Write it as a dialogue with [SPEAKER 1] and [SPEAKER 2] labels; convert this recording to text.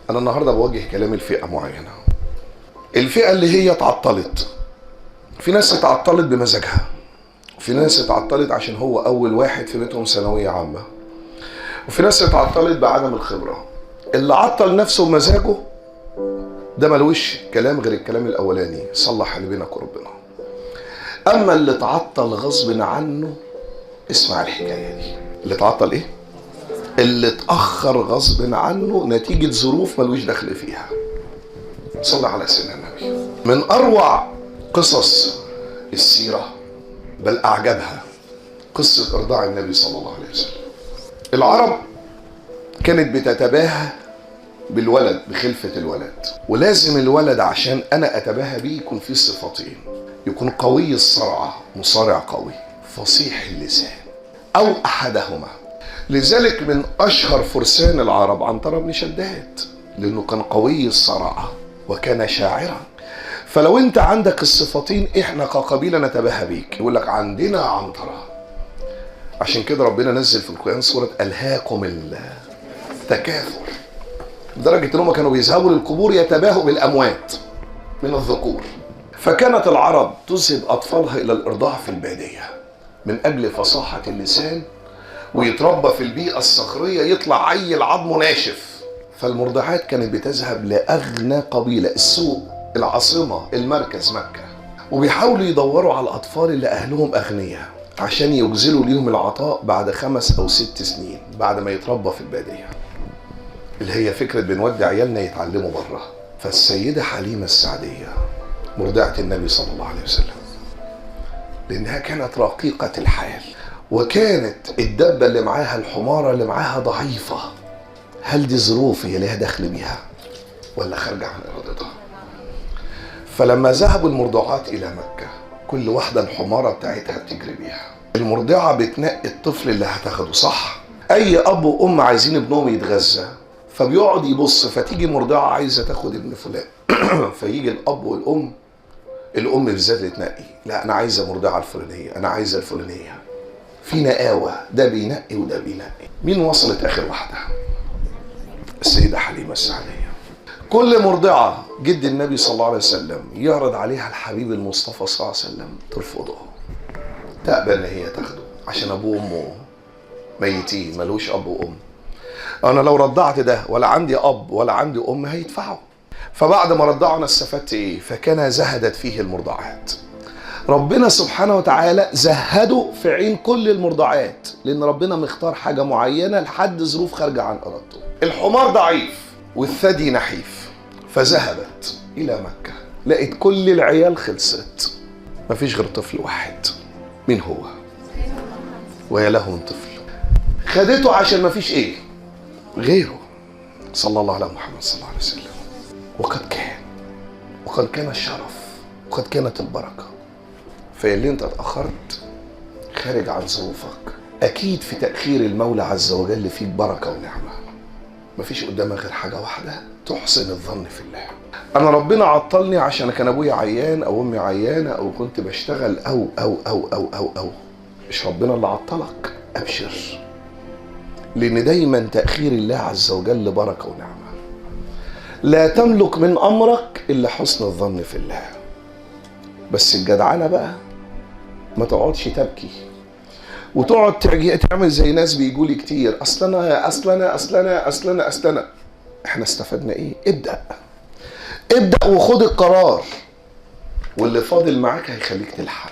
[SPEAKER 1] أنا النهاردة بوجه كلامي لفئة معينة، الفئة اللي هي اتعطلت. في ناس اتعطلت بمزاجها، وفي ناس اتعطلت عشان هو أول واحد في بيتهم ثانوية عامة، وفي ناس اتعطلت بعدم الخبرة. اللي عطل نفسه بمزاجه ده ملوش كلام غير الكلام الأولاني، صلح اللي بينك وربنا. أما اللي اتعطل غصب عنه، اسمع الحكاية دي. اللي اتعطل إيه؟ اللي اتأخر غصب عنه نتيجة ظروف ملوش دخل فيها. صلى على سيدنا النبي. من أروع قصص السيرة بل أعجبها قصة إرضاع النبي صلى الله عليه وسلم. العرب كانت بتتباهى بالولد، بخلفة الولد، ولازم الولد عشان أنا أتباهى بيه يكون فيه صفتين: يكون قوي الصرعة، مصارع قوي، فصيح اللسان، أو أحدهما. لذلك من أشهر فرسان العرب عنترة بن شداد، لأنه كان قوي الصرعة وكان شاعرا. فلو أنت عندك الصفتين إحنا كقبيلة نتباهى بيك. يقول لك عندنا عنترة. عشان كده ربنا نزل في القرآن سورة ألهاكم التكاثر، لدرجة أنهم كانوا بيذهبوا للقبور يتباهوا بالأموات من الذكور. فكانت العرب تذهب أطفالها إلى الإرضاع في البادية من أجل فصاحة اللسان، ويتربى في البيئة الصخرية يطلع عيل عظمه ناشف. فالمرضعات كانت بتذهب لأغنى قبيلة، السوق، العاصمة، المركز مكة، وبيحاولوا يدوروا على الأطفال اللي أهلهم أغنياء عشان يجزلوا ليهم العطاء بعد 5 أو 6 سنين بعد ما يتربى في البادية، اللي هي فكرة بنودي عيالنا يتعلموا بره. فالسيدة حليمة السعدية مرضعة النبي صلى الله عليه وسلم، لأنها كانت رقيقة الحال، وكانت الدبة اللي معاها، الحمارة اللي معاها ضعيفة. هل دي ظروف هي ليها دخل بيها ولا خارجة عن إرادتها؟ فلما ذهبوا المرضعات إلى مكة، كل واحدة الحمارة بتاعتها بتجري بيها. المرضعة بتنقي الطفل اللي هتاخده، صح؟ أي أب وأم عايزين ابنهم يتغذى، فبيقعد يبص، فتيجي مرضعة عايزة تاخد ابن فلان فيجي الأب والأم، الأم بالذات اللي تنقي، لا أنا عايزة مرضعة الفلانية، أنا عايزة الفلانية. في نقاوة، ده بينقي وده بينقي. مين وصلت آخر واحدة؟ السيدة حليمة السعدية. كل مرضعة جد النبي صلى الله عليه وسلم يعرض عليها الحبيب المصطفى صلى الله عليه وسلم ترفضه، تقبل ان هي تاخده عشان ابوه وامه ميتين، ملوش اب وام. انا لو رضعت ده ولا عندي اب ولا عندي ام هيدفعوا. فبعد ما رضعوا انا استفدت ايه؟ فكان زهدت فيه المرضعات. ربنا سبحانه وتعالى زهده في عين كل المرضعات، لان ربنا مختار حاجة معينة لحد ظروف خارجة عن ارادته. الحمار ضعيف والثدي نحيف، فذهبت الى مكة، لقيت كل العيال خلصت، مفيش غير طفل واحد. مين هو؟ ويا له من طفل. خدته عشان مفيش ايه غيره، صلى الله على محمد صلى الله عليه وسلم. وقد كان الشرف، وقد كانت البركة. فاللي انت اتأخرت خارج عن ظروفك، اكيد في تأخير المولى عز وجل فيك بركة ونعمة. مفيش قدامك غير حاجة واحدة: تحسن الظن في الله. انا ربنا عطلني عشان كان ابويا عيان او امي عيانة او كنت بشتغل او او او او او او مش ربنا اللي عطلك، ابشر، لان دايما تأخير الله عز وجل بركة ونعمة. لا تملك من امرك الا حسن الظن في الله. بس الجدعنة بقى ما تقعدش تبكي وتقعد تعمل زي ناس بيقولي كتير: اصلنا. احنا استفدنا ايه؟ ابدأ وخد القرار، واللي فاضل معاك هيخليك تلحق.